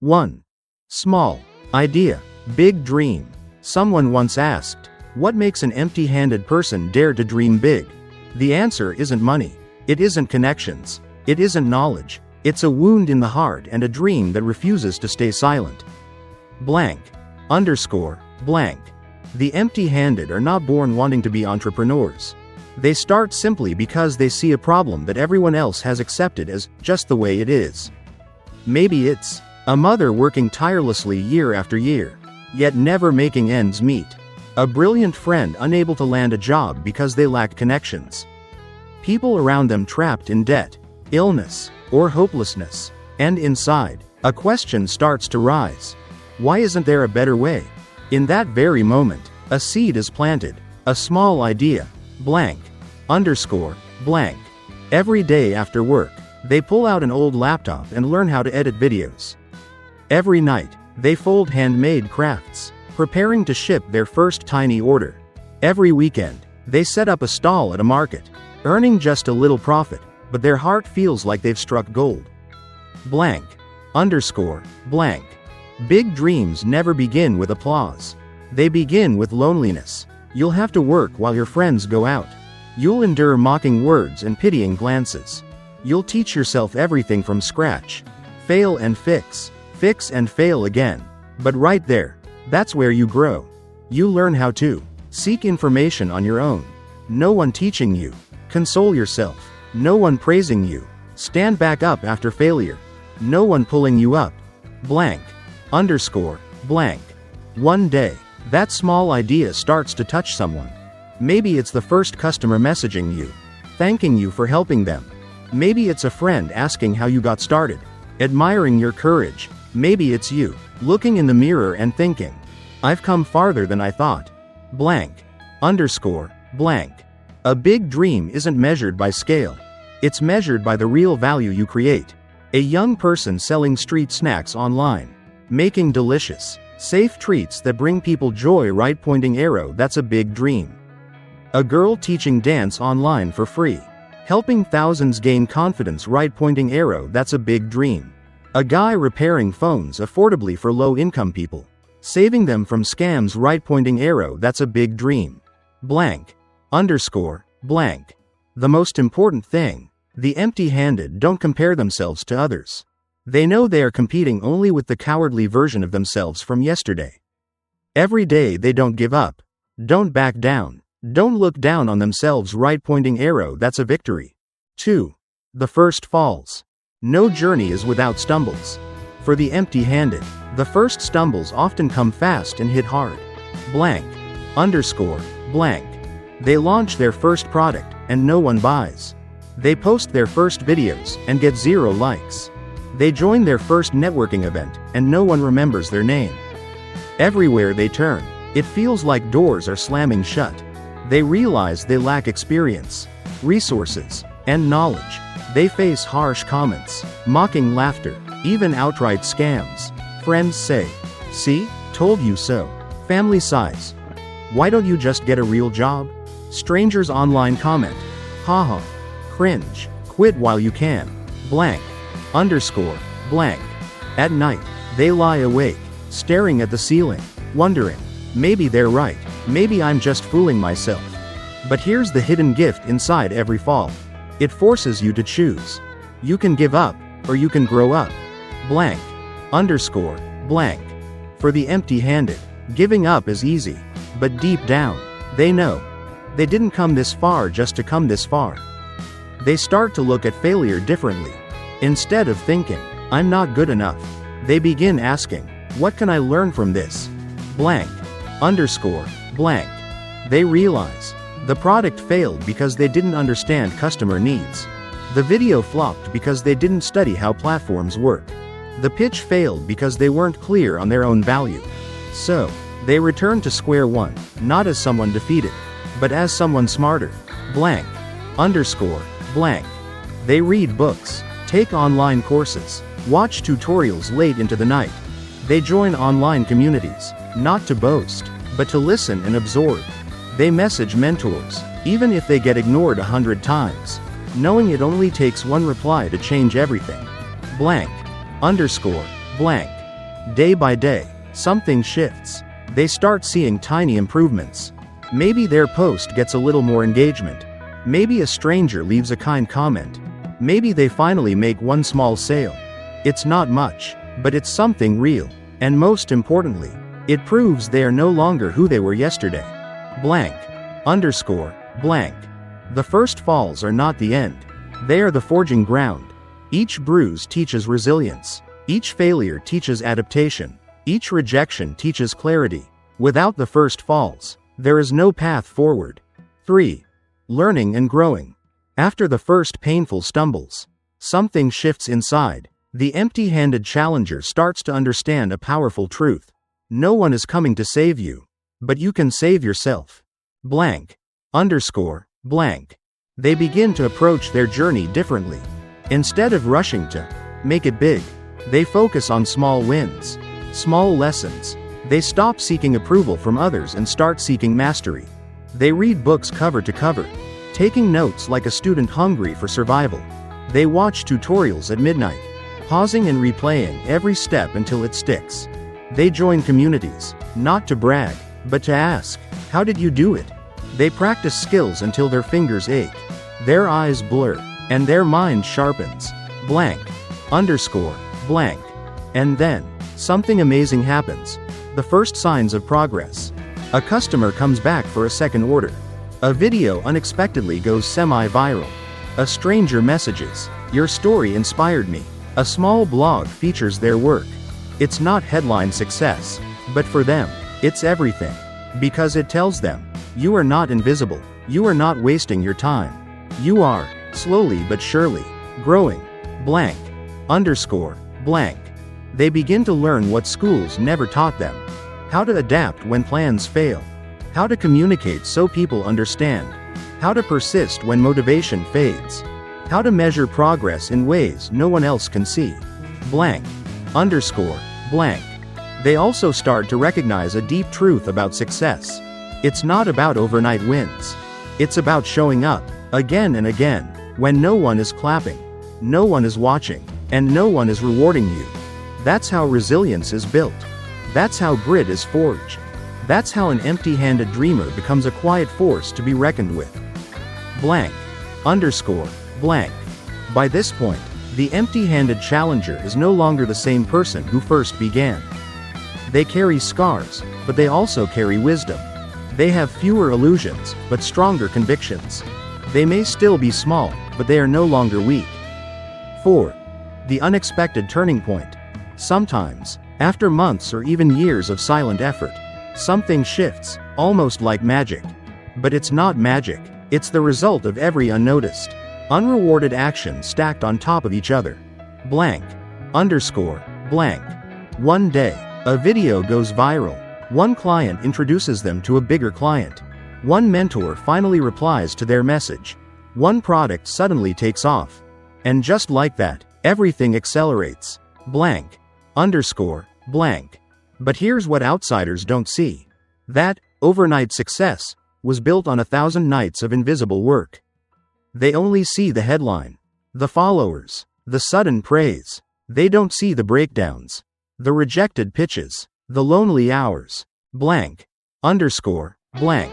1. Small idea, big dream. Someone once asked, what makes an empty-handed person dare to dream big? The answer isn't money. It isn't connections. It isn't knowledge. It's a wound in the heart and a dream that refuses to stay silent. Blank. Underscore. Blank. The empty-handed are not born wanting to be entrepreneurs. They start simply because they see a problem that everyone else has accepted as just the way it is. Maybe it's a mother working tirelessly year after year, yet never making ends meet. A brilliant friend unable to land a job because they lack connections. People around them trapped in debt, illness, or hopelessness. And inside, a question starts to rise. Why isn't there a better way? In that very moment, a seed is planted, a small idea, blank, underscore, blank. Every day after work, they pull out an old laptop and learn how to edit videos. Every night, they fold handmade crafts, preparing to ship their first tiny order. Every weekend, they set up a stall at a market, earning just a little profit, but their heart feels like they've struck gold. Blank, underscore, blank. Big dreams never begin with applause. They begin with loneliness. You'll have to work while your friends go out. You'll endure mocking words and pitying glances. You'll teach yourself everything from scratch. Fail and fix and fail again. But right there, that's where you grow. You learn how to seek information on your own. No one teaching you. Console yourself. No one praising you. Stand back up after failure. No one pulling you up. Blank, underscore, blank. One day, that small idea starts to touch someone. Maybe it's the first customer messaging you, thanking you for helping them. Maybe it's a friend asking how you got started, admiring your courage. Maybe it's you, looking in the mirror and thinking, I've come farther than I thought. Blank, underscore, blank. A big dream isn't measured by scale. It's measured by the real value you create. A young person selling street snacks online, making delicious, safe treats that bring people joy, right pointing arrow, that's a big dream. A girl teaching dance online for free, helping thousands gain confidence, right pointing arrow, that's a big dream. A guy repairing phones affordably for low-income people, saving them from scams, right pointing arrow, that's a big dream. Blank, underscore, blank. The most important thing, the empty-handed don't compare themselves to others. They know they are competing only with the cowardly version of themselves from yesterday. Every day they don't give up, don't back down, don't look down on themselves, right pointing arrow, that's a victory. 2. The first falls. No journey is without stumbles. For the empty-handed, the first stumbles often come fast and hit hard. Blank, underscore, blank. They launch their first product, and no one buys. They post their first videos, and get 0 likes. They join their first networking event, and no one remembers their name. Everywhere they turn, it feels like doors are slamming shut. They realize they lack experience, resources, and knowledge. They face harsh comments, mocking laughter, even outright scams. Friends say, see, told you so. Family sighs, why don't you just get a real job? Strangers online comment, haha, cringe, quit while you can. Blank, underscore, blank. At night, they lie awake, staring at the ceiling, wondering, maybe they're right, maybe I'm just fooling myself. But here's the hidden gift inside every fall. It forces you to choose. You can give up, or you can grow up. Blank, underscore, blank. For the empty-handed, giving up is easy, but deep down, they know. They didn't come this far just to come this far. They start to look at failure differently. Instead of thinking, I'm not good enough, they begin asking, what can I learn from this? Blank, underscore, blank. They realize, the product failed because they didn't understand customer needs. The video flopped because they didn't study how platforms work. The pitch failed because they weren't clear on their own value. So, they return to square one, not as someone defeated, but as someone smarter. Blank, underscore, blank. They read books, take online courses, watch tutorials late into the night. They join online communities, not to boast, but to listen and absorb. They message mentors, even if they get ignored 100 times, knowing it only takes one reply to change everything. Blank, underscore, blank. Day by day, something shifts. They start seeing tiny improvements. Maybe their post gets a little more engagement. Maybe a stranger leaves a kind comment. Maybe they finally make one small sale. It's not much, but it's something real. And most importantly, it proves they are no longer who they were yesterday. Blank. Underscore. Blank. The first falls are not the end. They are the forging ground. Each bruise teaches resilience. Each failure teaches adaptation. Each rejection teaches clarity. Without the first falls, there is no path forward. 3. Learning and growing. After the first painful stumbles, something shifts inside. The empty-handed challenger starts to understand a powerful truth. No one is coming to save you, but you can save yourself. Blank. Underscore. Blank. They begin to approach their journey differently. Instead of rushing to make it big, they focus on small wins, small lessons. They stop seeking approval from others and start seeking mastery. They read books cover to cover, taking notes like a student hungry for survival. They watch tutorials at midnight, pausing and replaying every step until it sticks. They join communities, not to brag, but to ask, how did you do it? They practice skills until their fingers ache, their eyes blur, and their mind sharpens. Blank. Underscore. Blank. And then, something amazing happens. The first signs of progress. A customer comes back for a second order. A video unexpectedly goes semi-viral. A stranger messages, "Your story inspired me." A small blog features their work. It's not headline success, but for them, it's everything. Because it tells them, you are not invisible. You are not wasting your time. You are, slowly but surely, growing. Blank. Underscore. Blank. They begin to learn what schools never taught them. How to adapt when plans fail. How to communicate so people understand. How to persist when motivation fades. How to measure progress in ways no one else can see. Blank. Underscore. Blank. They also start to recognize a deep truth about success. It's not about overnight wins. It's about showing up, again and again, when no one is clapping, no one is watching, and no one is rewarding you. That's how resilience is built. That's how grit is forged. That's how an empty-handed dreamer becomes a quiet force to be reckoned with. Blank. Underscore. Blank. By this point, the empty-handed challenger is no longer the same person who first began. They carry scars, but they also carry wisdom. They have fewer illusions, but stronger convictions. They may still be small, but they are no longer weak. 4. The unexpected turning point. Sometimes, after months or even years of silent effort, something shifts, almost like magic. But it's not magic, it's the result of every unnoticed, unrewarded action stacked on top of each other. Blank. Underscore. Blank. One day, a video goes viral. One client introduces them to a bigger client. One mentor finally replies to their message. One product suddenly takes off. And just like that, everything accelerates. Blank. Underscore. Blank. But here's what outsiders don't see. That overnight success was built on 1,000 nights of invisible work. They only see the headline, the followers, the sudden praise. They don't see the breakdowns, the rejected pitches, the lonely hours. Blank. Underscore. Blank.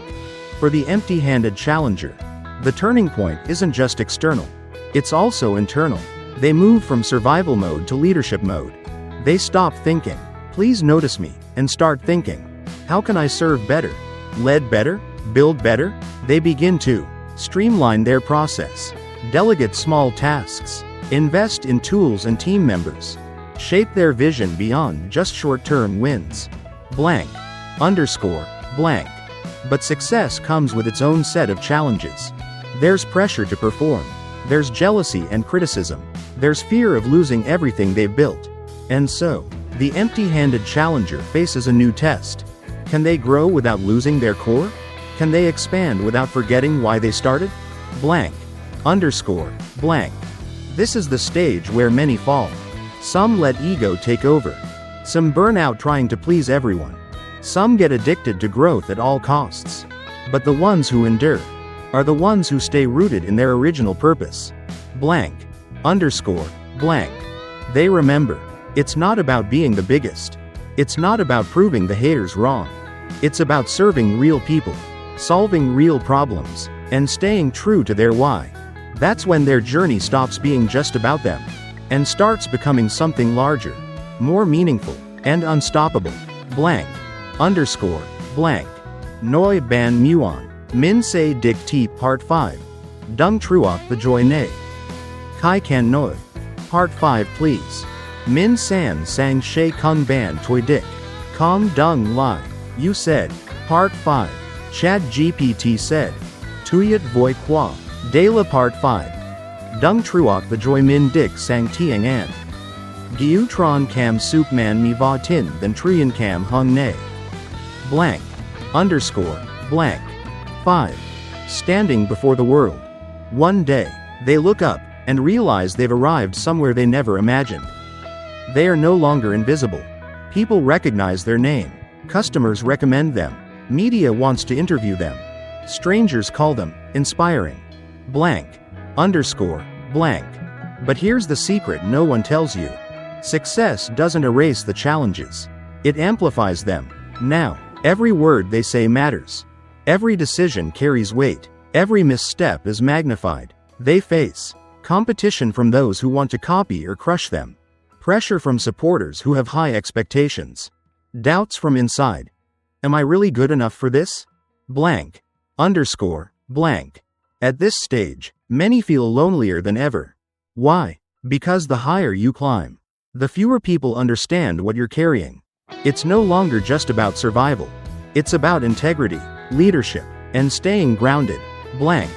For the empty-handed challenger, the turning point isn't just external. It's also internal. They move from survival mode to leadership mode. They stop thinking, "Please notice me," and start thinking, "How can I serve better? Lead better? Build better?" They begin to streamline their process, delegate small tasks, invest in tools and team members, shape their vision beyond just short-term wins. Blank. Underscore. Blank. But success comes with its own set of challenges. There's pressure to perform. There's jealousy and criticism. There's fear of losing everything they've built. And so, the empty-handed challenger faces a new test. Can they grow without losing their core? Can they expand without forgetting why they started? Blank. Underscore. Blank. This is the stage where many fall. Some let ego take over. Some burn out trying to please everyone. Some get addicted to growth at all costs. But the ones who endure are the ones who stay rooted in their original purpose. Blank. Underscore. Blank. They remember It's not about being the biggest. It's not about proving the haters wrong. It's about serving real people, solving real problems, and staying true to their why. That's when their journey stops being just about them and starts becoming something larger, more meaningful, and unstoppable. Blank. Underscore. Blank. Noi ban muon. Min se dik ti Part 5. Dung truok the joy nay. Kai kan noi. Part 5 please. Min san sang she kung ban toy dik. Kong dung lai. You said. Part 5. Chad GPT said. Tuyet voi qua. Dela Part 5. Dung truok the joy min dik sang tiang an. Giu tron cam sup man mi va tin than trian cam hung nay. Blank. Underscore. Blank. 5. Standing before the world. One day, they look up and realize they've arrived somewhere they never imagined. They are no longer invisible. People recognize their name. Customers recommend them. Media wants to interview them. Strangers call them inspiring. Blank. Underscore. Blank. But here's the secret no one tells you. Success doesn't erase the challenges. It amplifies them. Now, every word they say matters. Every decision carries weight. Every misstep is magnified. They face competition from those who want to copy or crush them. Pressure from supporters who have high expectations. Doubts from inside. Am I really good enough for this? Blank. Underscore. Blank. At this stage, many feel lonelier than ever. Why? Because the higher you climb, the fewer people understand what you're carrying. It's no longer just about survival. It's about integrity, leadership, and staying grounded. Blank.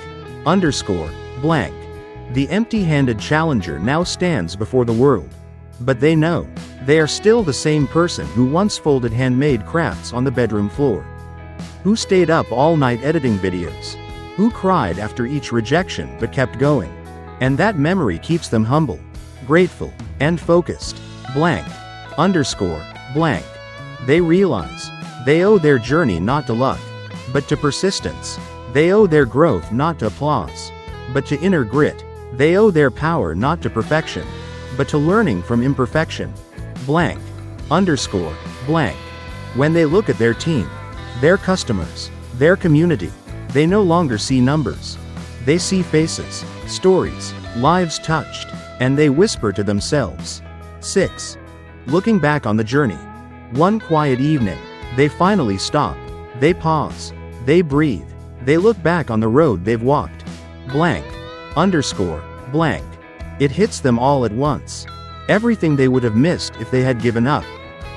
Underscore. Blank. The empty-handed challenger now stands before the world. But they know, they are still the same person who once folded handmade crafts on the bedroom floor. Who stayed up all night editing videos. Who cried after each rejection but kept going. And that memory keeps them humble, grateful, and focused. Blank. Underscore. Blank. They realize, they owe their journey not to luck, but to persistence. They owe their growth not to applause, but to inner grit. They owe their power not to perfection, but to learning from imperfection. Blank. Underscore. Blank. When they look at their team, their customers, their community, they no longer see numbers. They see faces, stories, lives touched, and they whisper to themselves. 6. Looking back on the journey. One quiet evening, they finally stop. They pause. They breathe. They look back on the road they've walked. Blank. Underscore. Blank. It hits them all at once. Everything they would have missed if they had given up.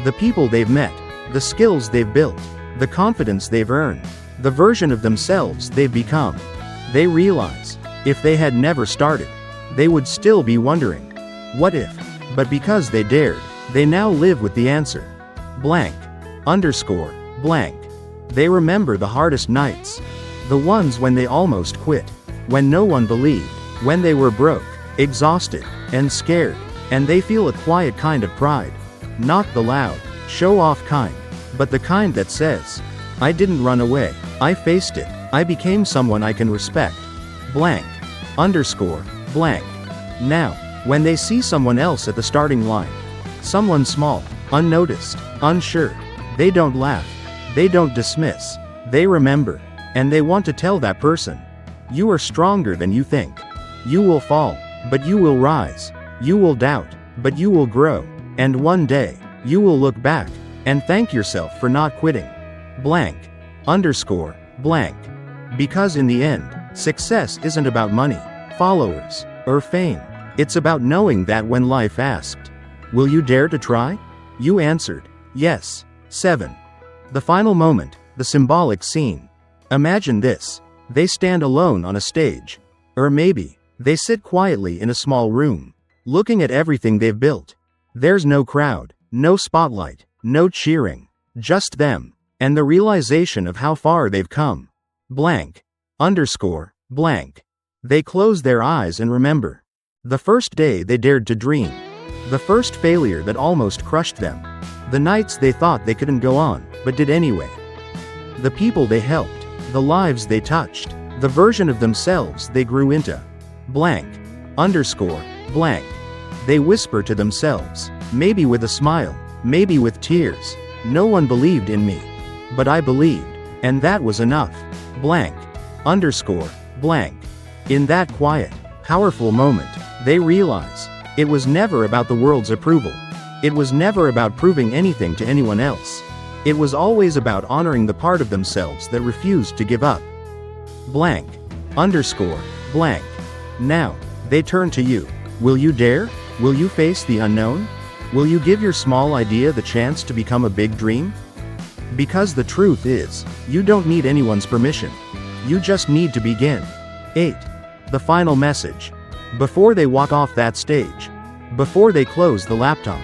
The people they've met. The skills they've built. The confidence they've earned. The version of themselves they've become. They realize, if they had never started, they would still be wondering, what if? But because they dared, they now live with the answer. Blank. Underscore. Blank. They remember the hardest nights. The ones when they almost quit. When no one believed. When they were broke, exhausted, and scared. And they feel a quiet kind of pride. Not the loud, show-off kind, but the kind that says, I didn't run away. I faced it. I became someone I can respect. Blank. Underscore. Blank. Now, when they see someone else at the starting line, someone small, unnoticed, unsure, they don't laugh. They don't dismiss. They remember. And they want to tell that person, you are stronger than you think. You will fall, but you will rise. You will doubt, but you will grow. And one day, you will look back and thank yourself for not quitting. Blank. Underscore. Blank. Because in the end, success isn't about money, followers, or fame. It's about knowing that when life asked, will you dare to try? You answered, yes. 7. The final moment, the symbolic scene. Imagine this. They stand alone on a stage. Or maybe, they sit quietly in a small room, looking at everything they've built. There's no crowd, no spotlight, no cheering. Just them, and the realization of how far they've come. Blank. Underscore. Blank. They close their eyes and remember. The first day they dared to dream. The first failure that almost crushed them. The nights they thought they couldn't go on, but did anyway. The people they helped. The lives they touched. The version of themselves they grew into. Blank. Underscore. Blank. They whisper to themselves, Maybe with a smile, maybe with tears. No one believed in me. But I believed. And that was enough. Blank. Underscore. Blank. In that quiet, powerful moment, they realize it was never about the world's approval. It was never about proving anything to anyone else. It was always about honoring the part of themselves that refused to give up. Blank. Underscore. Blank. Now, they turn to you. Will you dare? Will you face the unknown? Will you give your small idea the chance to become a big dream? Because the truth is, you don't need anyone's permission. You just need to begin. 8. The final message. Before they walk off that stage. Before they close the laptop.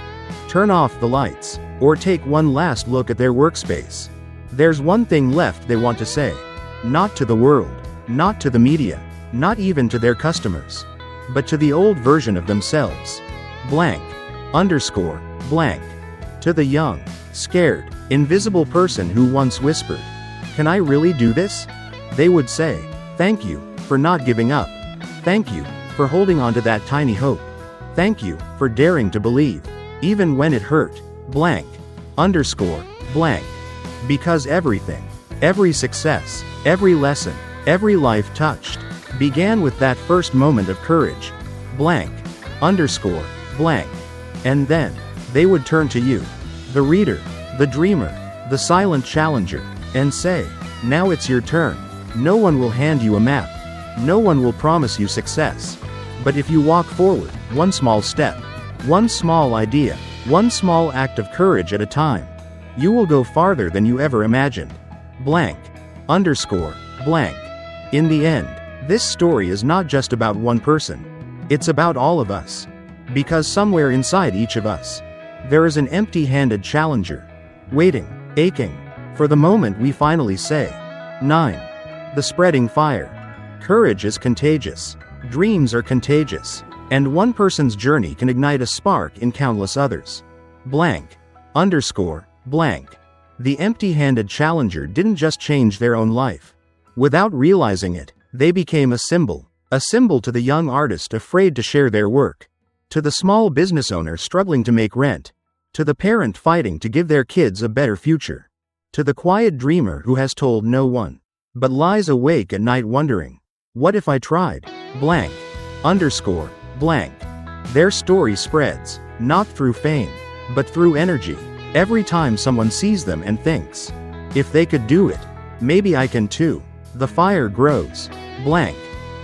Turn off the lights. Or take one last look at their workspace. There's one thing left they want to say. Not to the world. Not to the media. Not even to their customers. But to the old version of themselves. Blank. Underscore. Blank. To the young, scared, invisible person who once whispered, "Can I really do this?" They would say, "Thank you for not giving up. Thank you for holding on to that tiny hope. Thank you for daring to believe, even when it hurt." Blank. Underscore. Blank. Because everything, every success, every lesson, every life touched, began with that first moment of courage. Blank. Underscore. Blank. And then, they would turn to you, the reader, the dreamer, the silent challenger, and say, "Now it's your turn." No one will hand you a map. No one will promise you success. But if you walk forward, one small step, one small idea, one small act of courage at a time, you will go farther than you ever imagined. Blank. Underscore. Blank. In the end, this story is not just about one person. It's about all of us. Because somewhere inside each of us, there is an empty-handed challenger, waiting, aching, for the moment we finally say, 9. The spreading fire. Courage is contagious. Dreams are contagious. And one person's journey can ignite a spark in countless others. Blank. Underscore. Blank. The empty-handed challenger didn't just change their own life. Without realizing it, they became a symbol to the young artist afraid to share their work, to the small business owner struggling to make rent, to the parent fighting to give their kids a better future, to the quiet dreamer who has told no one, but lies awake at night wondering, what if I tried? Blank. Underscore. Blank. Their story spreads, not through fame, but through energy. Every time someone sees them and thinks, if they could do it, maybe I can too. The fire grows. Blank.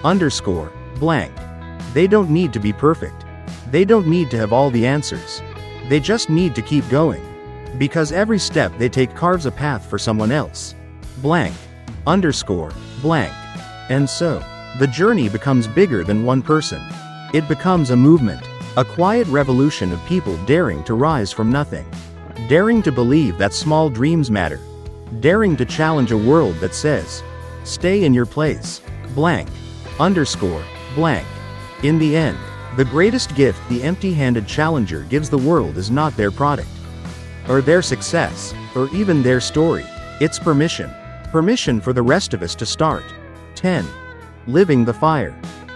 Underscore. Blank. They don't need to be perfect. They don't need to have all the answers. They just need to keep going. Because every step they take carves a path for someone else. Blank. Underscore. Blank. And so, the journey becomes bigger than one person. It becomes a movement, a quiet revolution of people daring to rise from nothing. Daring to believe that small dreams matter. Daring to challenge a world that says, stay in your place. Blank. Underscore. Blank. In the end, the greatest gift the empty-handed challenger gives the world is not their product, or their success, or even their story. It's permission. Permission for the rest of us to start. 10. Living the fire.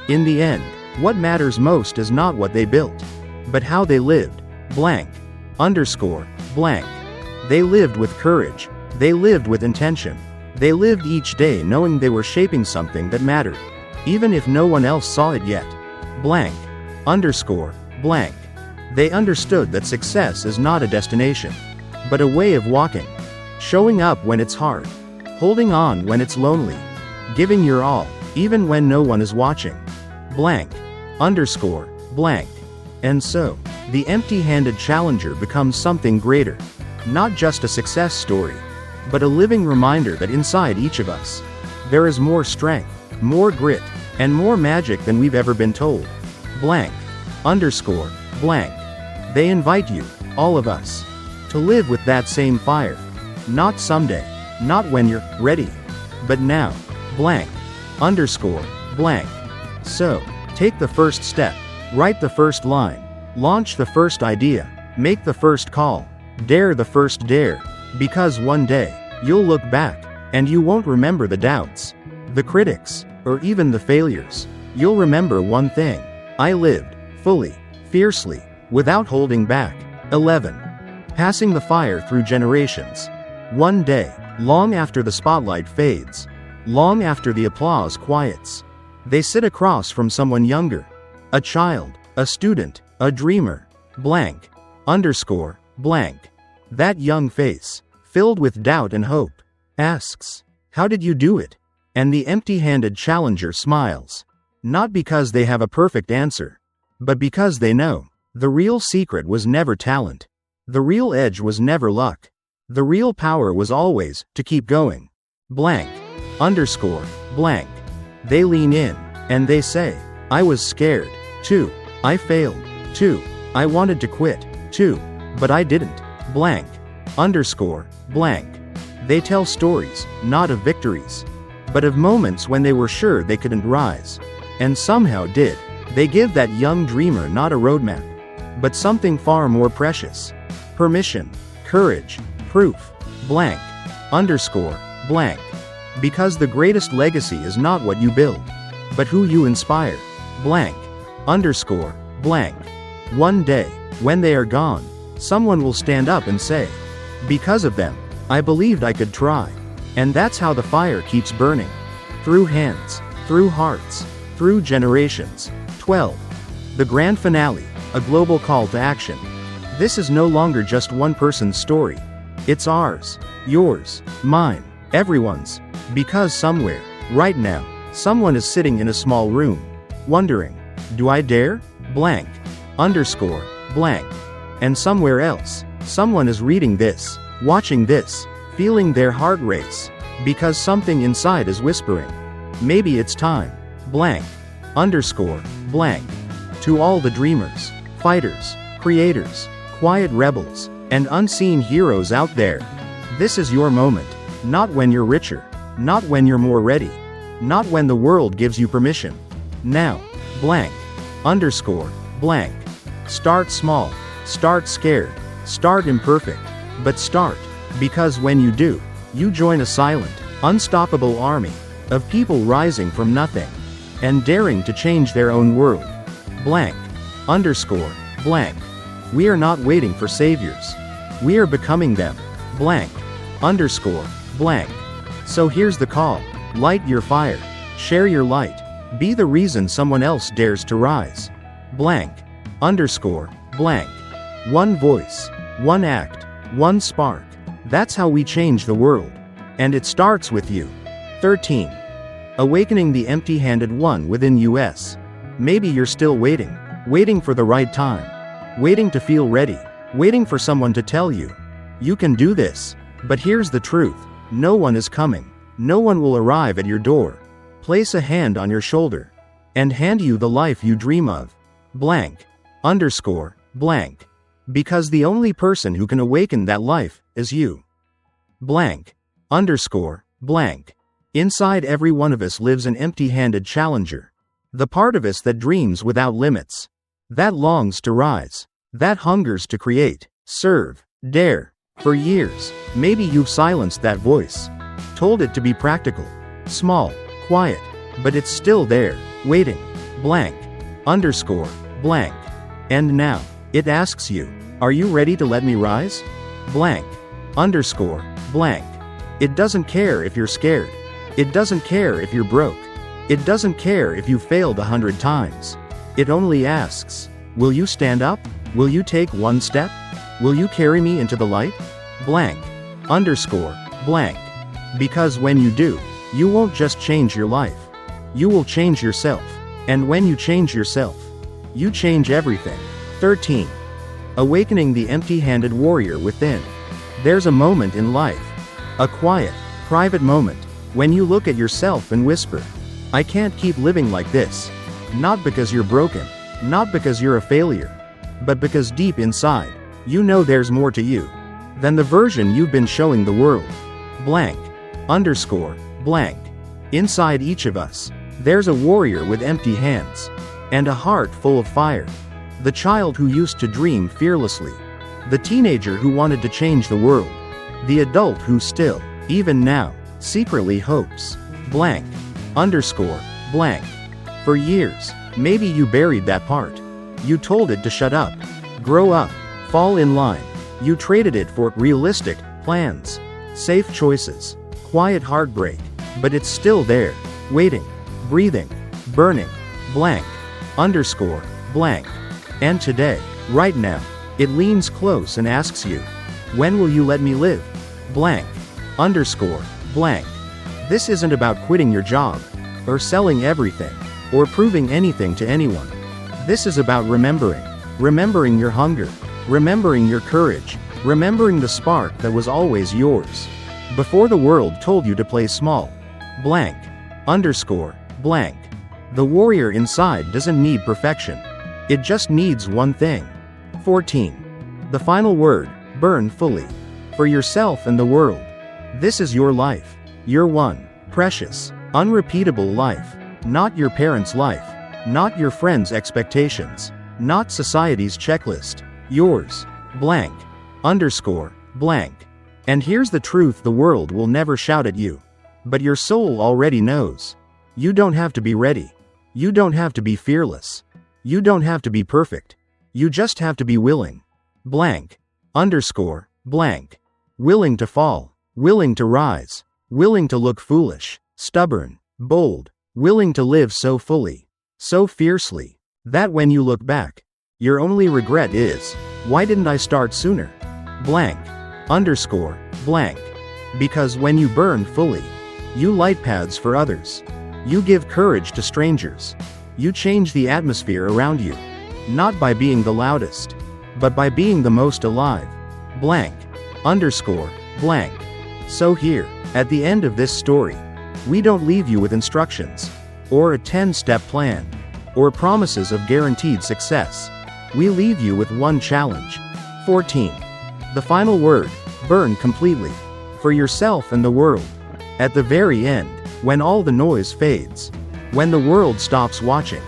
In the end, what matters most is not what they built, but how they lived. Blank. Underscore. Blank. They lived with courage. They lived with intention. They lived each day knowing they were shaping something that mattered, even if no one else saw it yet. Blank. Underscore. Blank. They understood that success is not a destination, but a way of walking. Showing up when it's hard. Holding on when it's lonely. Giving your all, even when no one is watching. Blank. Underscore. Blank. And so, the empty-handed challenger becomes something greater. Not just a success story, but a living reminder that inside each of us, there is more strength, more grit, and more magic than we've ever been told. Blank. Underscore. Blank. They invite you, all of us, to live with that same fire. Not someday, not when you're ready, but now. Blank. Underscore. Blank. So, take the first step, write the first line, launch the first idea, make the first call, dare the first dare, because one day, you'll look back, and you won't remember the doubts, the critics, or even the failures. You'll remember one thing: I lived, fully, fiercely, without holding back. 11. Passing the fire through generations. One day, long after the spotlight fades, long after the applause quiets, they sit across from someone younger. A child, a student, a dreamer, blank, underscore, blank. That young face, filled with doubt and hope, asks, "How did you do it?" And the empty-handed challenger smiles. Not because they have a perfect answer, but because they know. The real secret was never talent. The real edge was never luck. The real power was always to keep going. Blank, underscore, blank. They lean in, and they say, "I was scared, too. I failed, too. I wanted to quit, too. But I didn't." Blank, underscore, blank. They tell stories, not of victories, but of moments when they were sure they couldn't rise, and somehow did. They give that young dreamer not a roadmap, but something far more precious. Permission, courage, proof, blank, underscore, blank. Because the greatest legacy is not what you build, but who you inspire. Blank, underscore, blank. One day, when they are gone, someone will stand up and say, "Because of them, I believed I could try." And that's how the fire keeps burning. Through hands, through hearts, through generations. 12. The grand finale, a global call to action. This is no longer just one person's story. It's ours, yours, mine, everyone's. Because somewhere, right now, someone is sitting in a small room, wondering, "Do I dare?" Blank, underscore, blank. And somewhere else, someone is reading this, watching this, feeling their heart race, because something inside is whispering, "Maybe it's time." Blank, underscore, blank. To all the dreamers, fighters, creators, quiet rebels, and unseen heroes out there, this is your moment. Not when you're richer, not when you're more ready, not when the world gives you permission. Now, blank, underscore, blank. Start small, start scared, start imperfect, but start, because when you do, you join a silent, unstoppable army of people rising from nothing and daring to change their own world. Blank, underscore, blank. We are not waiting for saviors. We are becoming them. Blank, underscore, blank. So here's the call. Light your fire. Share your light. Be the reason someone else dares to rise. Blank, underscore, blank. One voice, one act, one spark. That's how we change the world. And it starts with you. 13. Awakening the empty-handed one within us. Maybe you're still waiting. Waiting for the right time. Waiting to feel ready. Waiting for someone to tell you, "You can do this." But here's the truth. No one is coming. No one will arrive at your door, place a hand on your shoulder, and hand you the life you dream of. Blank, underscore, blank. Because the only person who can awaken that life is you. Blank, underscore, blank. Inside every one of us lives an empty-handed challenger. The part of us that dreams without limits. That longs to rise. That hungers to create, serve, dare. For years, maybe you've silenced that voice. Told it to be practical, small, quiet. But it's still there, waiting. Blank, underscore, blank. And now, it asks you, "Are you ready to let me rise?" Blank, underscore, blank. It doesn't care if you're scared. It doesn't care if you're broke. It doesn't care if you failed 100 times. It only asks, "Will you stand up? Will you take one step? Will you carry me into the light?" Blank, underscore, blank. Because when you do, you won't just change your life. You will change yourself. And when you change yourself, you change everything. 13. Awakening the empty-handed warrior within. There's a moment in life, a quiet, private moment, when you look at yourself and whisper, "I can't keep living like this." Not because you're broken, not because you're a failure, but because deep inside, you know there's more to you than the version you've been showing the world. Blank, underscore, blank. Inside each of us, there's a warrior with empty hands and a heart full of fire. The child who used to dream fearlessly. The teenager who wanted to change the world. The adult who still, even now, secretly hopes. Blank, underscore, blank. For years, maybe you buried that part. You told it to shut up, grow up, Fall in line. You traded it for realistic plans, safe choices, quiet heartbreak, but it's still there, waiting, breathing, burning, blank, underscore, blank. And today, right now, it leans close and asks you, when will you let me live? Blank, underscore, blank. This isn't about quitting your job, or selling everything, or proving anything to anyone. This is about remembering your hunger, remembering your courage, remembering the spark that was always yours. Before the world told you to play small. Blank, underscore, blank. The warrior inside doesn't need perfection. It just needs one thing. 14. The final word, burn fully. For yourself and the world. This is your life. Your one, precious, unrepeatable life. Not your parents' life. Not your friends' expectations. Not society's checklist. Yours. Blank. Underscore. Blank. And here's the truth the world will never shout at you. But your soul already knows. You don't have to be ready. You don't have to be fearless. You don't have to be perfect. You just have to be willing. Blank. Underscore. Blank. Willing to fall. Willing to rise. Willing to look foolish, stubborn, bold. Willing to live so fully, so fiercely, that when you look back, your only regret is, why didn't I start sooner? Blank. Underscore. Blank. Because when you burn fully, you light paths for others. You give courage to strangers. You change the atmosphere around you. Not by being the loudest, but by being the most alive. Blank. Underscore. Blank. So here, at the end of this story, we don't leave you with instructions, or a 10-step plan, or promises of guaranteed success. We leave you with one challenge. 14. The final word, burn completely. For yourself and the world. At the very end, when all the noise fades, when the world stops watching,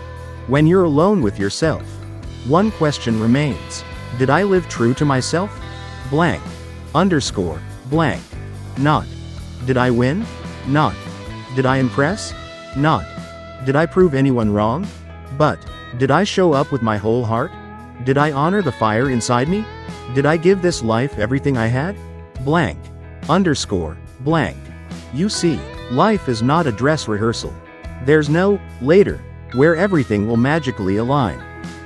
when you're alone with yourself, one question remains. Did I live true to myself? Blank. Underscore. Blank. Not. Did I win? Not. Did I impress? Not. Did I prove anyone wrong? But, did I show up with my whole heart? Did I honor the fire inside me? Did I give this life everything I had? Blank. Underscore. Blank. You see, life is not a dress rehearsal. There's no later, where everything will magically align.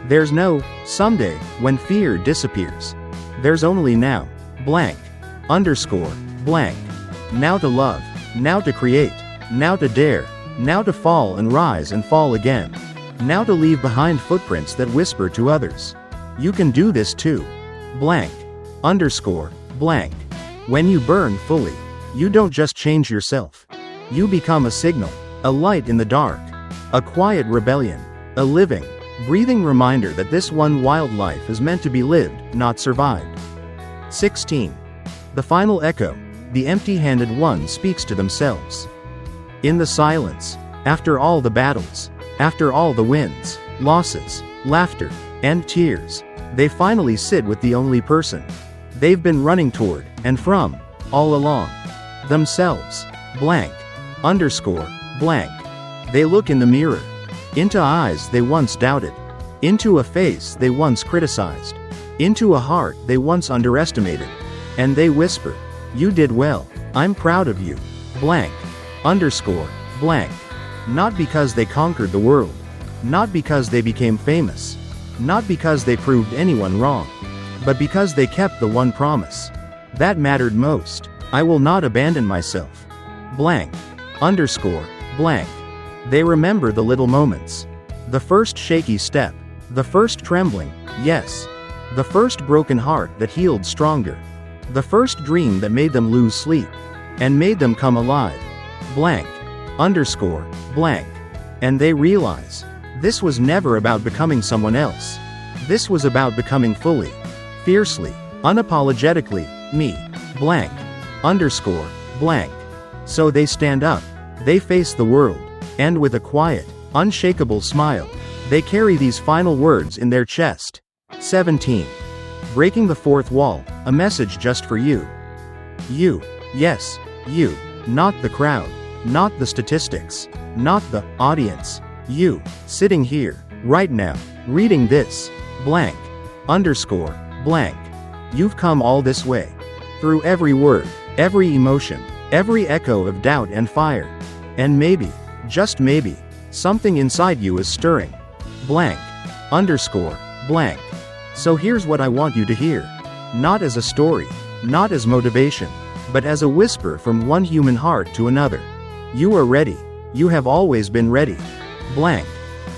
There's no someday, when fear disappears. There's only now. Blank. Underscore. Blank. Now to love. Now to create. Now to dare. Now to fall and rise and fall again. Now to leave behind footprints that whisper to others. You can do this too. Blank. Underscore. Blank. When you burn fully, you don't just change yourself. You become a signal, a light in the dark, a quiet rebellion, a living, breathing reminder that this one wild life is meant to be lived, not survived. 16. The final echo. The empty-handed one speaks to themselves. In the silence, after all the battles, after all the wins, losses, laughter, and tears, they finally sit with the only person they've been running toward, and from, all along. Themselves. Blank. Underscore. Blank. They look in the mirror. Into eyes they once doubted. Into a face they once criticized. Into a heart they once underestimated. And they whisper, "You did well. I'm proud of you." Blank. Underscore. Blank. Not because they conquered the world. Not because they became famous. Not because they proved anyone wrong. But because they kept the one promise that mattered most. I will not abandon myself. Blank. Underscore. Blank. They remember the little moments. The first shaky step. The first trembling, yes. The first broken heart that healed stronger. The first dream that made them lose sleep. And made them come alive. Blank. Underscore. Blank. And they realize, this was never about becoming someone else. This was about becoming fully, fiercely, unapologetically, me. Blank. Underscore. Blank. So they stand up. They face the world. And with a quiet, unshakable smile, they carry these final words in their chest. 17. Breaking the fourth wall, a message just for you. You. Yes, you. Not the crowd. Not the statistics. Not the audience. You. Sitting here, right now, reading this. Blank. Underscore. Blank. You've come all this way. Through every word, every emotion, every echo of doubt and fire. And maybe, just maybe, something inside you is stirring. Blank. Underscore. Blank. So here's what I want you to hear. Not as a story, not as motivation, but as a whisper from one human heart to another. You are ready. You have always been ready. Blank.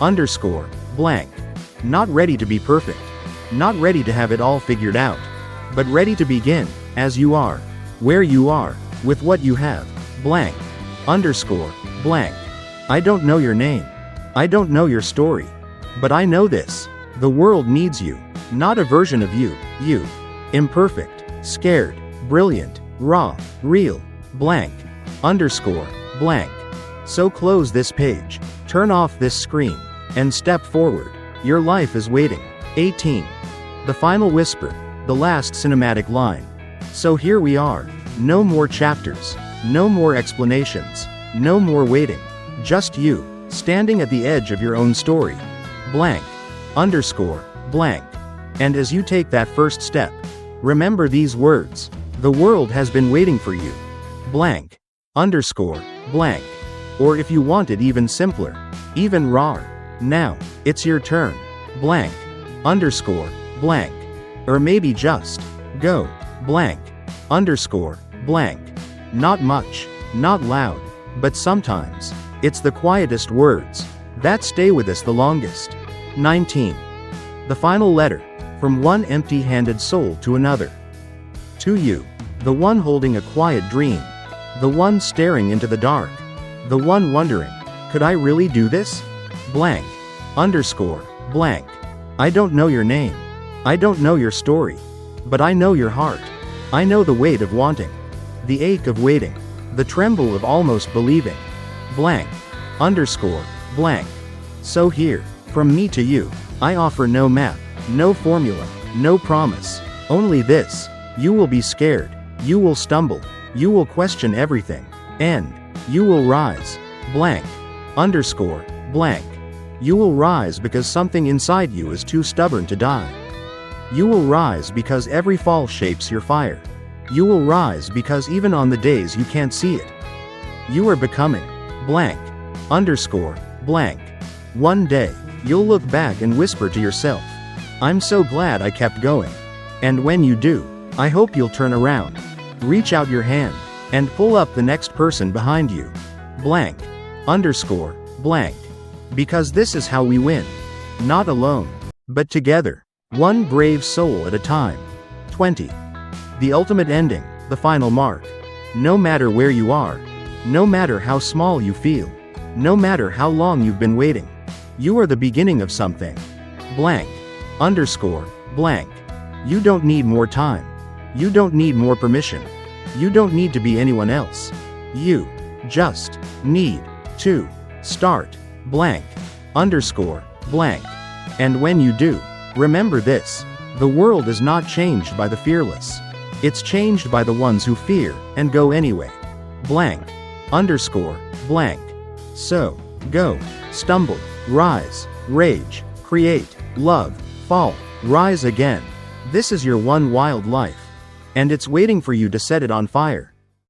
Underscore. Blank. Not ready to be perfect. Not ready to have it all figured out. But ready to begin, as you are. Where you are, with what you have. Blank. Underscore. Blank. I don't know your name. I don't know your story. But I know this. The world needs you. Not a version of you. You. Imperfect. Scared. Brilliant. Raw. Real. Blank. Underscore. Blank. So close this page. Turn off this screen. And step forward. Your life is waiting. 18. The final whisper. The last cinematic line. So here we are. No more chapters. No more explanations. No more waiting. Just you, standing at the edge of your own story. Blank. Underscore. Blank. And as you take that first step, remember these words. The world has been waiting for you. Blank. Underscore. Blank. Or if you want it even simpler, even rawer. Now, it's your turn. Blank. Underscore. Blank. Or maybe just, go. Blank. Underscore. Blank. Not much, not loud, but sometimes, it's the quietest words that stay with us the longest. 19. The final letter, from one empty-handed soul to another. To you, the one holding a quiet dream, the one staring into the dark, the one wondering, could I really do this? Blank. Underscore. Blank. I don't know your name. I don't know your story. But I know your heart. I know the weight of wanting. The ache of waiting. The tremble of almost believing. Blank. Underscore. Blank. So here, from me to you, I offer no map, no formula, no promise. Only this. You will be scared. You will stumble. You will question everything. And you will rise. Blank. Underscore. Blank. You will rise because something inside you is too stubborn to die. You will rise because every fall shapes your fire. You will rise because even on the days you can't see it, you are becoming. Blank. Underscore. Blank. One day, you'll look back and whisper to yourself, I'm so glad I kept going. And when you do, I hope you'll turn around, reach out your hand, and pull up the next person behind you. Blank. Underscore. Blank. Because this is how we win. Not alone, but together. One brave soul at a time. 20. The ultimate ending, the final mark. No matter where you are, no matter how small you feel, no matter how long you've been waiting, you are the beginning of something. Blank. Underscore. Blank. You don't need more time. You don't need more permission. You don't need to be anyone else. You just need to start. Blank. Underscore. Blank. And when you do, remember this. The world is not changed by the fearless. It's changed by the ones who fear and go anyway. Blank. Underscore. Blank. So, go. Stumble. Rise. Rage. Create. Love. Fall. Rise again. This is your one wild life. And it's waiting for you to set it on fire.